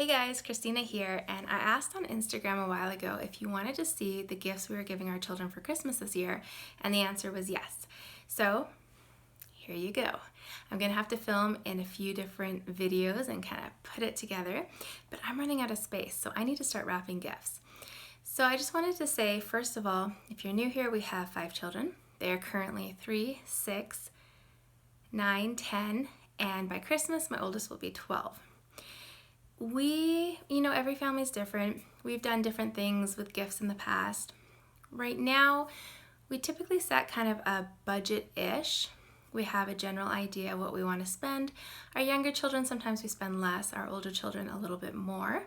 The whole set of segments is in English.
Hey guys, Christina here, and I asked on Instagram a while ago if you wanted to see the gifts we were giving our children for Christmas this year, and the answer was yes. So here you go. I'm gonna have to film in a few different videos and kind of put it together, but I'm running out of space, so I need to start wrapping gifts. So I just wanted to say, first of all, if you're new here, we have 5 children. They are currently 3, 6, 9, 10, and by Christmas, my oldest will be 12. Every family's different. We've done different things with gifts in the past. Right now, we typically set kind of a budget-ish. We have a general idea what we want to spend. Our younger children, sometimes we spend less. Our older children, a little bit more.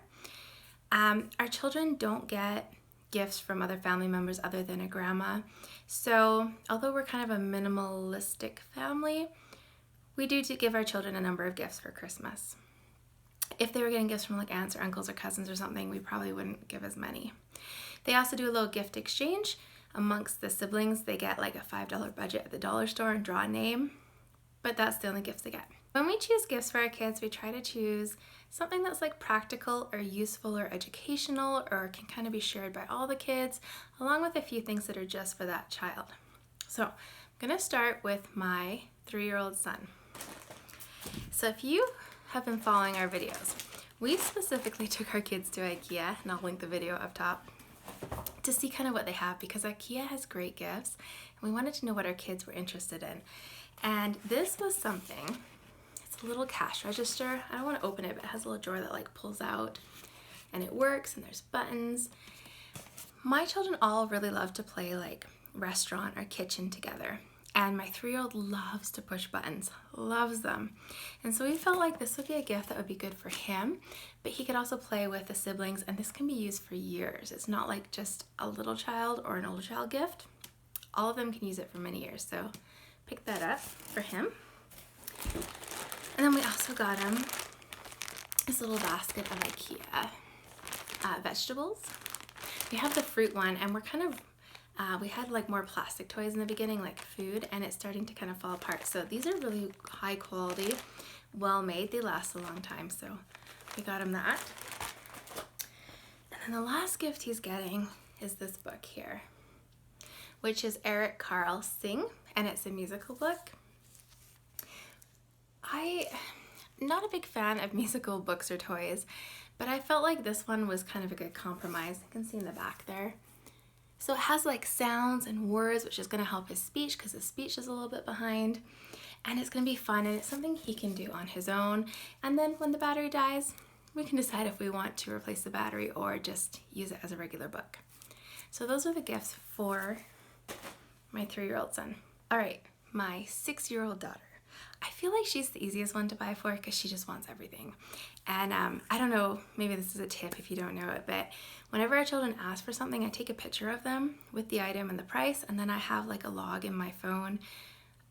Our children don't get gifts from other family members other than a grandma. So although we're kind of a minimalistic family, we do give our children a number of gifts for Christmas. If they were getting gifts from like aunts or uncles or cousins or something, we probably wouldn't give as many. They also do a little gift exchange amongst the siblings. They get like a $5 budget at the dollar store and draw a name, but that's the only gifts they get. When we choose gifts for our kids, we try to choose something that's like practical or useful or educational or can kind of be shared by all the kids, along with a few things that are just for that child. So I'm gonna start with my 3-year-old son. So if you have been following our videos, we specifically took our kids to IKEA, and I'll link the video up top, to see kind of what they have, because IKEA has great gifts and we wanted to know what our kids were interested in. And this was something, it's a little cash register. I don't want to open it, but it has a little drawer that like pulls out and it works, and there's buttons. My children all really love to play like restaurant or kitchen together. And my 3-year-old loves to push buttons, loves them. And so we felt like this would be a gift that would be good for him, but he could also play with the siblings, and this can be used for years. It's not like just a little child or an older child gift. All of them can use it for many years, so pick that up for him. And then we also got him this little basket of IKEA vegetables. We have the fruit one, and we're kind of we had like more plastic toys in the beginning, like food, and it's starting to kind of fall apart. So these are really high quality, well made. They last a long time, so we got him that. And then the last gift he's getting is this book here, which is Eric Carle Sing, and it's a musical book. I'm not a big fan of musical books or toys, but I felt like this one was kind of a good compromise. You can see in the back there. So it has like sounds and words, which is going to help his speech because his speech is a little bit behind. And it's going to be fun, and it's something he can do on his own. And then when the battery dies, we can decide if we want to replace the battery or just use it as a regular book. So those are the gifts for my 3-year-old son. All right, my 6-year-old daughter. I feel like she's the easiest one to buy for because she just wants everything. And I don't know, maybe this is a tip if you don't know it, but whenever our children ask for something, I take a picture of them with the item and the price, and then I have like a log in my phone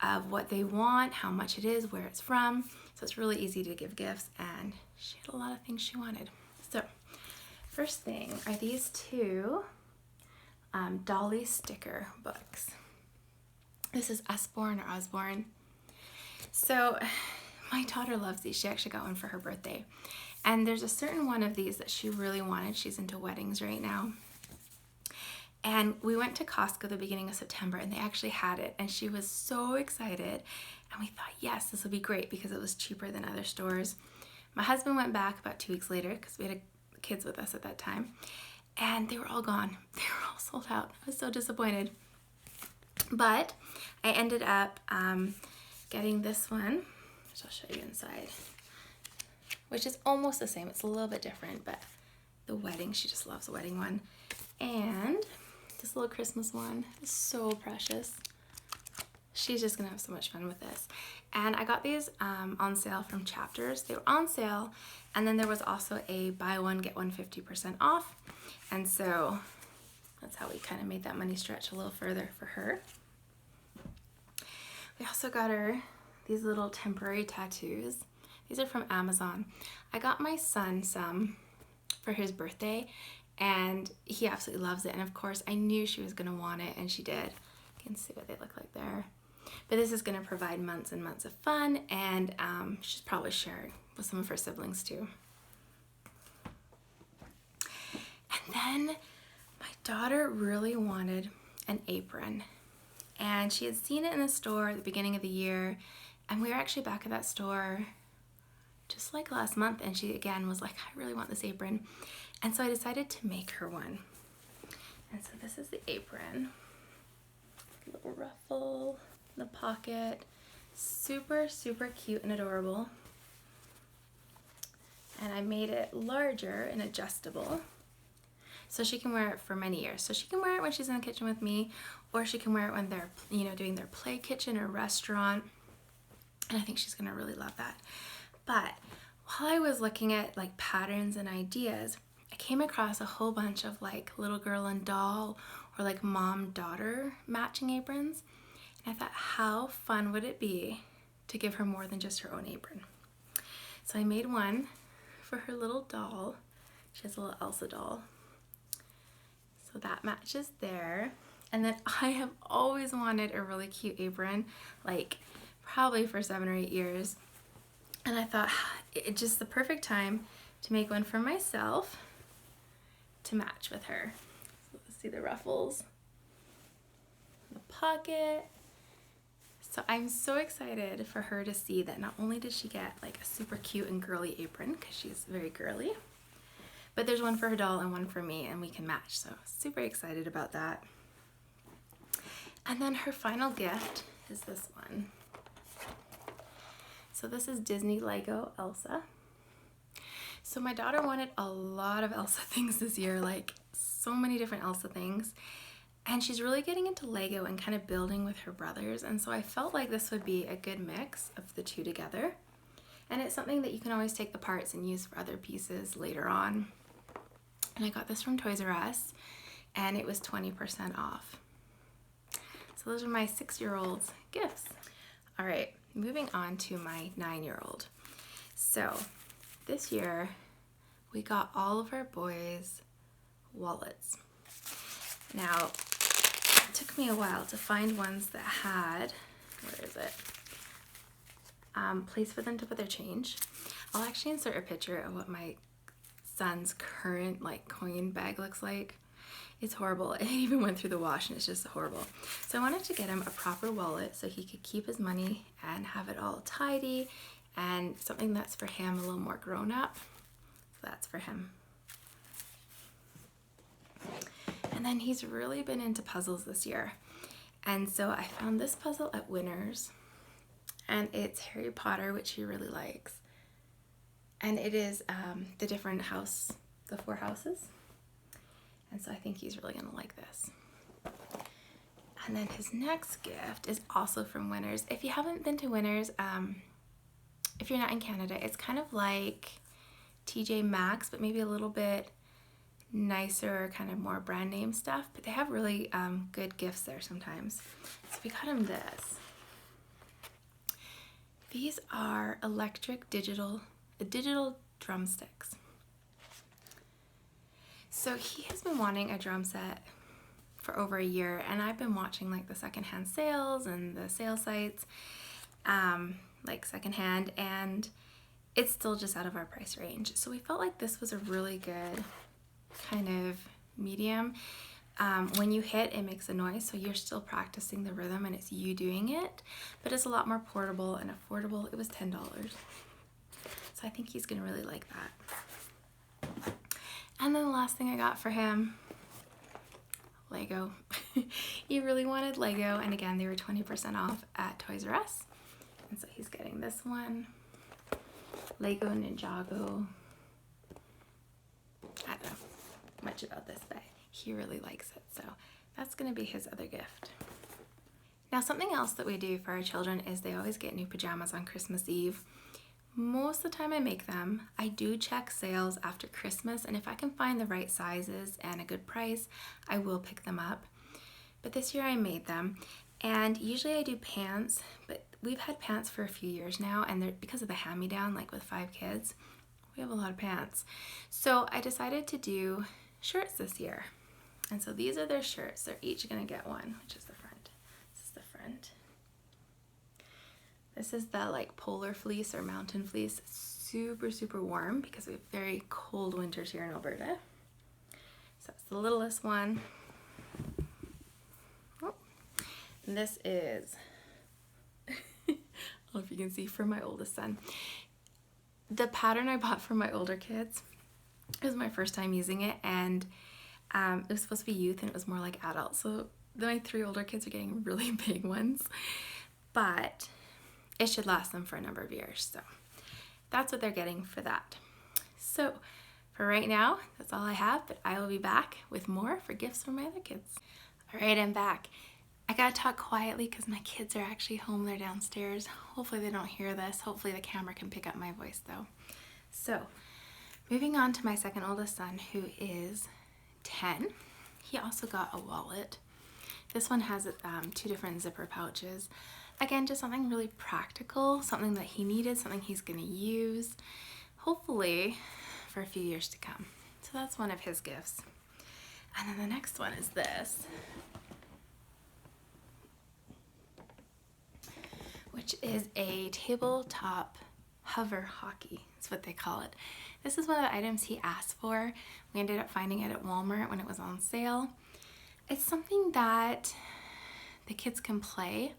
of what they want, how much it is, where it's from. So it's really easy to give gifts, and she had a lot of things she wanted. So first thing are these 2 Dolly sticker books. This is Usborne or Osborne. So my daughter loves these. She actually got one for her birthday. And there's a certain one of these that she really wanted. She's into weddings right now. And we went to Costco the beginning of September, and they actually had it. And she was so excited. And we thought, yes, this will be great because it was cheaper than other stores. My husband went back about 2 weeks later because we had kids with us at that time. And they were all gone. They were all sold out. I was so disappointed. But I ended up getting this one, which I'll show you inside, which is almost the same. It's a little bit different, but the wedding, she just loves the wedding one. And this little Christmas one is so precious. She's just gonna have so much fun with this. And I got these on sale from Chapters. They were on sale, and then there was also a buy one, get one 50% off. And so that's how we kind of made that money stretch a little further for her. We also got her these little temporary tattoos. These are from Amazon. I got my son some for his birthday, and he absolutely loves it. And of course, I knew she was gonna want it, and she did. You can see what they look like there. But this is gonna provide months and months of fun, and she's probably sharing with some of her siblings too. then my daughter really wanted an apron, and she had seen it in the store at the beginning of the year, and we were actually back at that store just like last month, and she again was like, I really want this apron. And so I decided to make her one. And so this is the apron. Little ruffle in the pocket. Super, super cute and adorable. And I made it larger and adjustable, so she can wear it for many years. So she can wear it when she's in the kitchen with me, or she can wear it when they're, doing their play kitchen or restaurant. And I think she's gonna really love that. But while I was looking at like patterns and ideas, I came across a whole bunch of like little girl and doll or like mom-daughter matching aprons. And I thought, how fun would it be to give her more than just her own apron? So I made one for her little doll. She has a little Elsa doll. So that matches there. And then I have always wanted a really cute apron, like probably for 7 or 8 years. And I thought it's just the perfect time to make one for myself to match with her. So let's see the ruffles, the pocket. So I'm so excited for her to see that not only did she get like a super cute and girly apron, because she's very girly, but there's one for her doll and one for me, and we can match. So super excited about that. And then her final gift is this one. So this is Disney Lego Elsa. So my daughter wanted a lot of Elsa things this year, like so many different Elsa things. And she's really getting into Lego and kind of building with her brothers. And so I felt like this would be a good mix of the two together. And it's something that you can always take the parts and use for other pieces later on. And I got this from Toys R Us, and it was 20% off. So those are my 6-year-old's gifts. All right, moving on to my 9-year-old. So this year we got all of our boys wallets. Now, it took me a while to find ones that had, where is it? Place for them to put their change. I'll actually insert a picture of what my son's current like coin bag looks like. It's horrible. It even went through the wash and it's just horrible. So I wanted to get him a proper wallet so he could keep his money and have it all tidy, and something that's for him a little more grown up. So that's for him. And then he's really been into puzzles this year. And so I found this puzzle at Winners, and it's Harry Potter, which he really likes. And it is the different house, the 4 houses. And so I think he's really gonna like this. And then his next gift is also from Winners. If you haven't been to Winners, if you're not in Canada, it's kind of like TJ Maxx, but maybe a little bit nicer, kind of more brand name stuff. But they have really good gifts there sometimes. So we got him this. These are electric digital drumsticks. So he has been wanting a drum set for over a year, and I've been watching like the secondhand sales and the sale sites, like secondhand, and it's still just out of our price range. So we felt like this was a really good kind of medium. When you hit, it makes a noise, so you're still practicing the rhythm and it's you doing it, but it's a lot more portable and affordable. It was $10. So I think he's gonna really like that. And then the last thing I got for him, Lego. He really wanted Lego, and again, they were 20% off at Toys R Us. And so he's getting this one, Lego Ninjago. I don't know much about this, but he really likes it. So that's gonna be his other gift. Now, something else that we do for our children is they always get new pajamas on Christmas Eve. Most of the time I make them. I do check sales after Christmas, and if I can find the right sizes and a good price, I will pick them up. But this year I made them, and usually I do pants, but we've had pants for a few years now, and they're, because of the hand-me-down, like with 5 kids, we have a lot of pants. So I decided to do shirts this year. And so these are their shirts. They're each gonna get one, which is the front. This is the front. This is the like polar fleece or mountain fleece. Super, super warm because we have very cold winters here in Alberta. So it's the littlest one. Oh, and this is, I don't know if you can see, for my oldest son. The pattern I bought for my older kids, it was my first time using it, and it was supposed to be youth and it was more like adult. So my 3 older kids are getting really big ones, but it should last them for a number of years. So that's what they're getting for that. So for right now, that's all I have, but I will be back with more for gifts for my other kids. All right, I'm back. I gotta talk quietly because my kids are actually home. They're downstairs. Hopefully they don't hear this. Hopefully the camera can pick up my voice though. So moving on to my second oldest son, who is 10. He also got a wallet. This one has 2 different zipper pouches. Again, just something really practical, something that he needed, something he's gonna use, hopefully for a few years to come. So that's one of his gifts. And then the next one is this, which is a tabletop hover hockey. That's what they call it. This is one of the items he asked for. We ended up finding it at Walmart when it was on sale. It's something that the kids can play,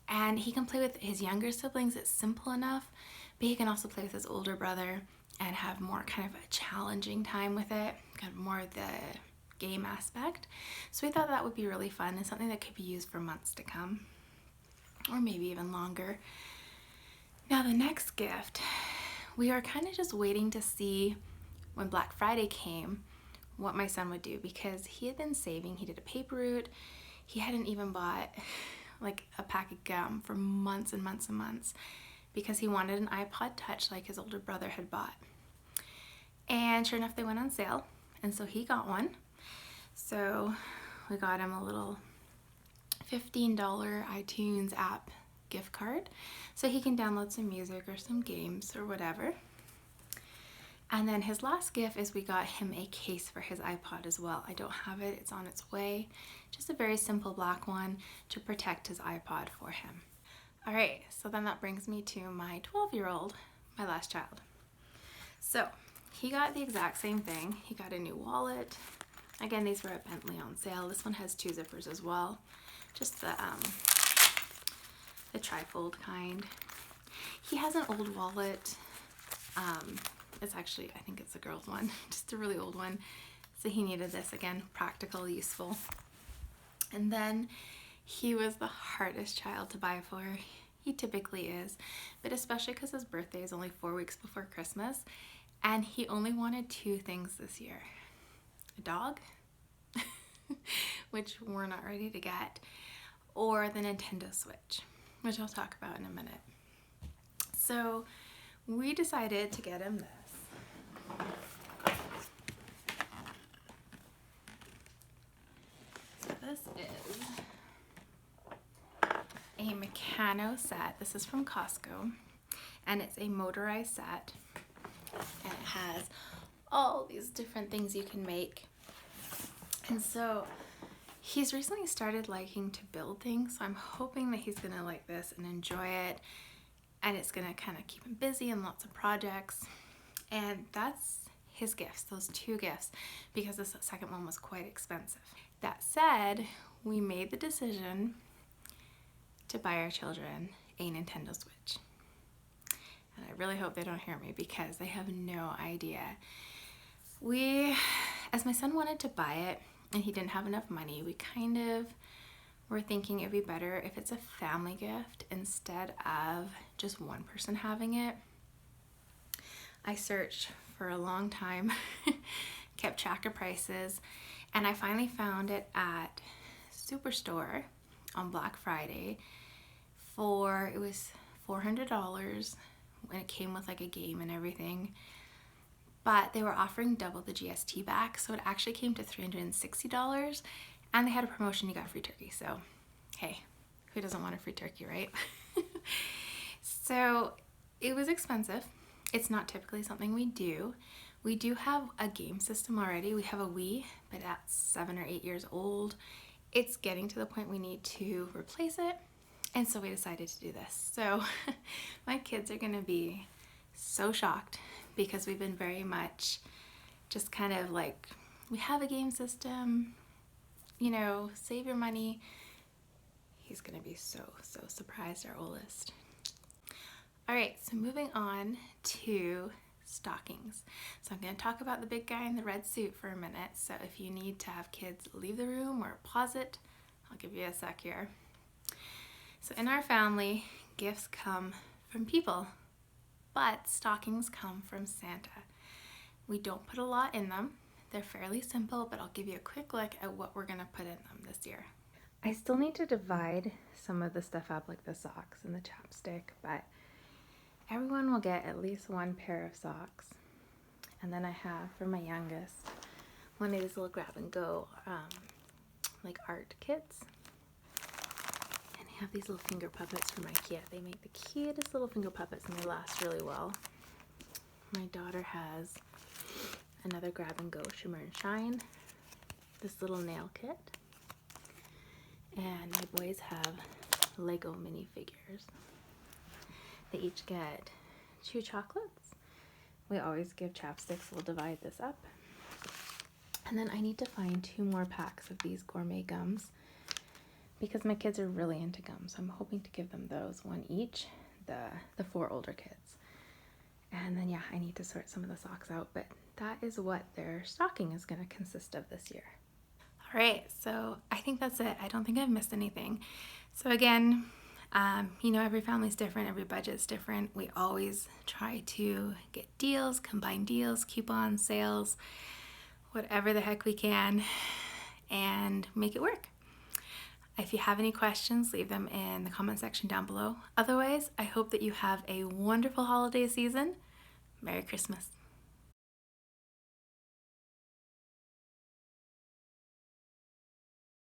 and he can play with his younger siblings. It's simple enough, but he can also play with his older brother and have more kind of a challenging time with it, kind of more of the game aspect. So we thought that would be really fun and something that could be used for months to come, or maybe even longer. Now the next gift, we are kind of just waiting to see when Black Friday came what my son would do, because he had been saving. He did a paper route. He hadn't even bought like a pack of gum for months and months and months because he wanted an iPod Touch like his older brother had bought. And sure enough, they went on sale, and so he got one. So we got him a little $15 iTunes app gift card so he can download some music or some games or whatever. And then his last gift is we got him a case for his iPod as well. I don't have it, it's on its way. Just a very simple black one to protect his iPod for him. All right, so then that brings me to my 12-year-old, my last child. So he got the exact same thing. He got a new wallet. Again, these were at Bentley on sale. This one has 2 zippers as well. Just the trifold kind. He has an old wallet. It's actually, I think it's a girl's one, just a really old one. So he needed this, again, practical, useful. And then he was the hardest child to buy for. He typically is, but especially because his birthday is only 4 weeks before Christmas, and he only wanted 2 things this year. A dog, which we're not ready to get, or the Nintendo Switch, which I'll talk about in a minute. So we decided to get him this. So this is a Meccano set. This is from Costco, and it's a motorized set, and it has all these different things you can make. And so he's recently started liking to build things, so I'm hoping that he's gonna like this and enjoy it, and it's gonna kind of keep him busy and lots of projects. And that's his gifts, those 2 gifts, because the second one was quite expensive. That said, we made the decision to buy our children a Nintendo Switch. And I really hope they don't hear me because they have no idea. As my son wanted to buy it and he didn't have enough money, we kind of were thinking it'd be better if it's a family gift instead of just one person having it. I searched for a long time, kept track of prices, and I finally found it at Superstore on Black Friday it was $400, when it came with like a game and everything. But they were offering double the GST back, so it actually came to $360, and they had a promotion, you got free turkey. So hey, who doesn't want a free turkey, right? So it was expensive. It's not typically something we do. We do have a game system already. We have a Wii, but that's 7 or 8 years old. It's getting to the point we need to replace it, and so we decided to do this. So my kids are gonna be so shocked because we've been very much just kind of like we have a game system, save your money. He's gonna be so surprised, our oldest. All right, so moving on to stockings. So I'm going to talk about the big guy in the red suit for a minute. So if you need to have kids leave the room or pause it, I'll give you a sec here. So in our family, gifts come from people, but stockings come from Santa. We don't put a lot in them. They're fairly simple, but I'll give you a quick look at what we're going to put in them this year. I still need to divide some of the stuff up, like the socks and the chapstick, but everyone will get at least one pair of socks. And then I have, for my youngest, one of these little grab and go like art kits. And I have these little finger puppets from IKEA. They make the cutest little finger puppets and they last really well. My daughter has another grab and go shimmer and shine, this little nail kit. And my boys have Lego minifigures. They each get 2 chocolates. We always give chapsticks, we'll divide this up. And then I need to find 2 more packs of these gourmet gums because my kids are really into gums. So I'm hoping to give them those, 1 each, the 4 older kids. And then I need to sort some of the socks out, but that is what their stocking is gonna consist of this year. All right, so I think that's it. I don't think I've missed anything. So again, every family's different, every budget's different. We always try to get deals, combine deals, coupons, sales, whatever the heck we can, and make it work. If you have any questions, leave them in the comment section down below. Otherwise, I hope that you have a wonderful holiday season. Merry Christmas.